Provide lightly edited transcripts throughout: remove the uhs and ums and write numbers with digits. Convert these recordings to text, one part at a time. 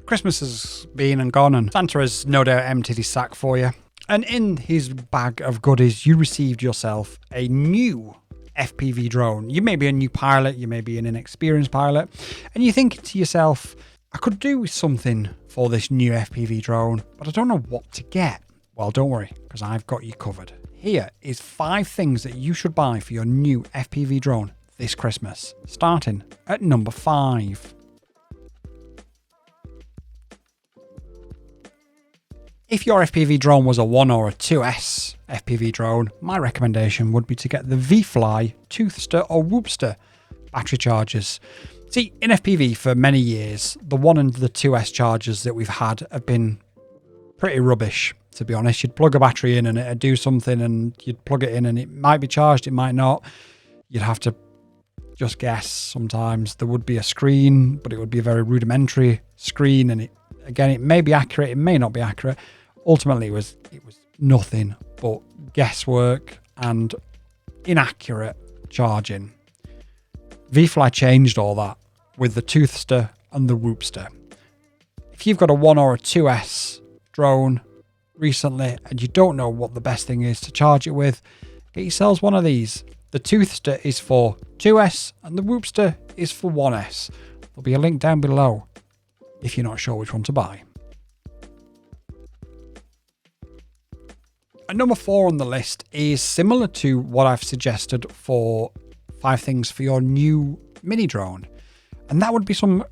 Christmas has been and gone, and Santa has no doubt emptied his sack for you. And in his bag of goodies, you received yourself a new FPV drone. You may be a new pilot, you may be an inexperienced pilot, and you're thinking to yourself, I could do with something for this new FPV drone, but I don't know what to get. Well, don't worry, because I've got you covered. Here is 5 things that you should buy for your new FPV drone this Christmas, starting at number 5. If your FPV drone was a 1 or a 2S FPV drone, my recommendation would be to get the Vifly, Toothster or Whoopster battery chargers. See, in FPV for many years, the 1 and the 2S chargers that we've had have been pretty rubbish, to be honest. You'd plug a battery in and it'd do something, and you'd plug it in and it might be charged, it might not. You'd have to just guess sometimes. There would be a screen, but it would be a very rudimentary screen, and it may be accurate, it may not be accurate. Ultimately, it was nothing but guesswork and inaccurate charging. Vifly changed all that with the Toothster and the Whoopster. If you've got a 1 or a 2S drone recently and you don't know what the best thing is to charge it with, get yourselves one of these. The Toothster is for 2S and the Whoopster is for 1S. There'll be a link down below if you're not sure which one to buy. And number 4 on the list is similar to what I've suggested for 5 things for your new mini drone. And that would be some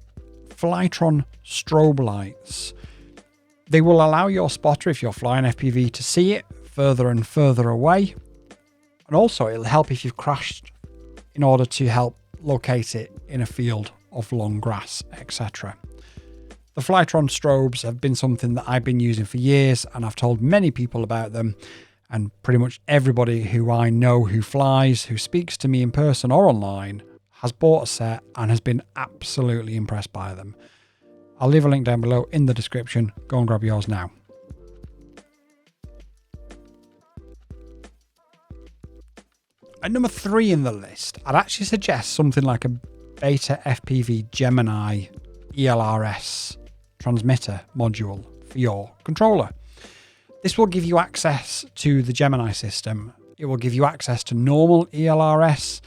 Flytron strobe lights. They will allow your spotter, if you're flying FPV, to see it further and further away. And also it'll help if you've crashed, in order to help locate it in a field of long grass, etc. The Flytron strobes have been something that I've been using for years, and I've told many people about them, and pretty much everybody who I know who flies, who speaks to me in person or online, has bought a set and has been absolutely impressed by them. I'll leave a link down below in the description. Go and grab yours now. At number 3 in the list, I'd actually suggest something like a Betafpv Gemini ELRS transmitter module for your controller. This will give you access to the Gemini system. It will give you access to normal ELRS.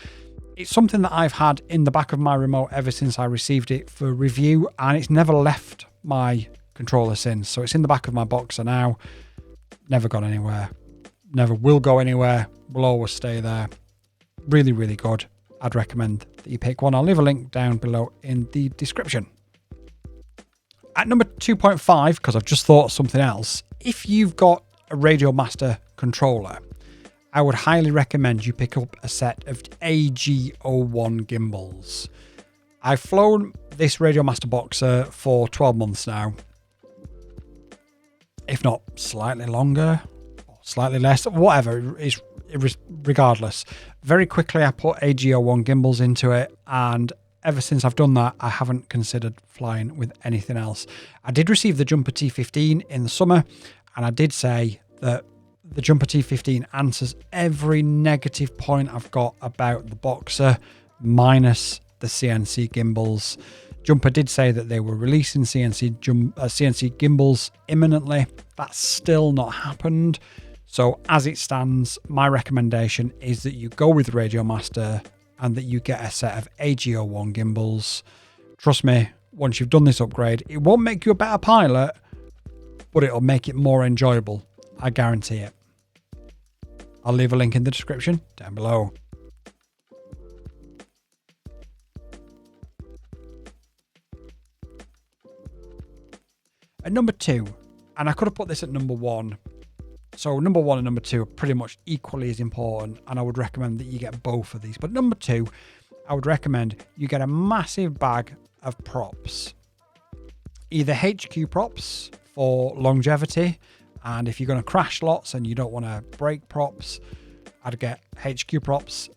It's something that I've had in the back of my remote ever since I received it for review, and it's never left my controller since. So it's in the back of my Boxer now. Never gone anywhere. Never will go anywhere. Will always stay there. Really, really good. I'd recommend that you pick one. I'll leave a link down below in the description. At number 2.5, because I've just thought of something else, if you've got a Radiomaster controller, I would highly recommend you pick up a set of AG01 gimbals. I've flown this Radiomaster Boxer for 12 months now, if not slightly longer, or slightly less, whatever, regardless. Very quickly I put AG01 gimbals into it, and ever since I've done that, I haven't considered flying with anything else. I did receive the Jumper T15 in the summer, and I did say that the Jumper T15 answers every negative point I've got about the Boxer, minus the CNC gimbals. Jumper did say that they were releasing CNC gimbals imminently. That's still not happened. So as it stands, my recommendation is that you go with Radiomaster and that you get a set of AG01 gimbals. Trust me, once you've done this upgrade, it won't make you a better pilot, but it'll make it more enjoyable. I guarantee it. I'll leave a link in the description down below. At number 2, and I could have put this at number 1. So number 1 and number 2 are pretty much equally as important, and I would recommend that you get both of these. But number 2, I would recommend you get a massive bag of props. Either HQ props for longevity, and if you're going to crash lots and you don't want to break props, I'd get HQ props.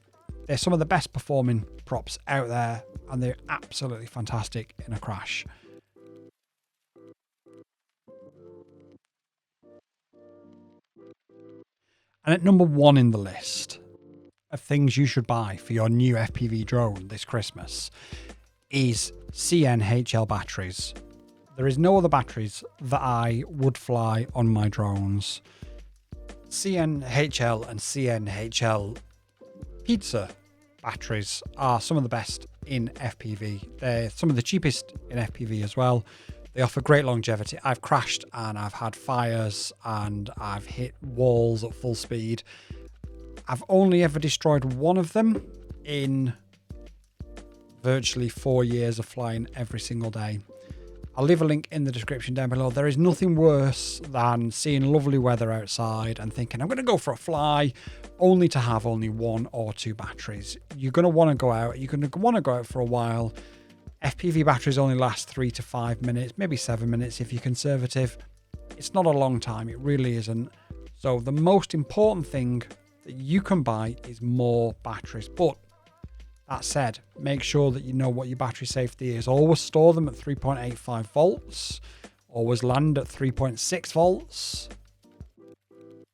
They're some of the best performing props out there, and they're absolutely fantastic in a crash. And at number 1 in the list of things you should buy for your new FPV drone this Christmas is CNHL batteries. there is no other batteries that I would fly on my drones. CNHL and CNHL pizza batteries are some of the best in FPV. They're some of the cheapest in FPV as well. They offer great longevity. I've crashed and I've had fires and I've hit walls at full speed. I've only ever destroyed one of them in virtually 4 years of flying every single day. I'll leave a link in the description down below. There is nothing worse than seeing lovely weather outside and thinking, I'm going to go for a fly, only to have only 1 or 2 batteries. You're going to want to go out. You're going to want to go out for a while. FPV batteries only last 3 to 5 minutes, maybe 7 minutes if you're conservative. It's not a long time. It really isn't. So the most important thing that you can buy is more batteries. But that said, make sure that you know what your battery safety is. Always store them at 3.85 volts. Always land at 3.6 volts.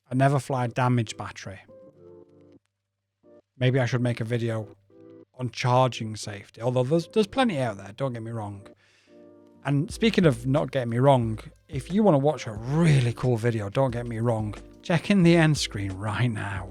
And never fly a damaged battery. Maybe I should make a video on charging safety. Although there's plenty out there, don't get me wrong. And speaking of not getting me wrong, if you want to watch a really cool video, don't get me wrong, check in the end screen right now.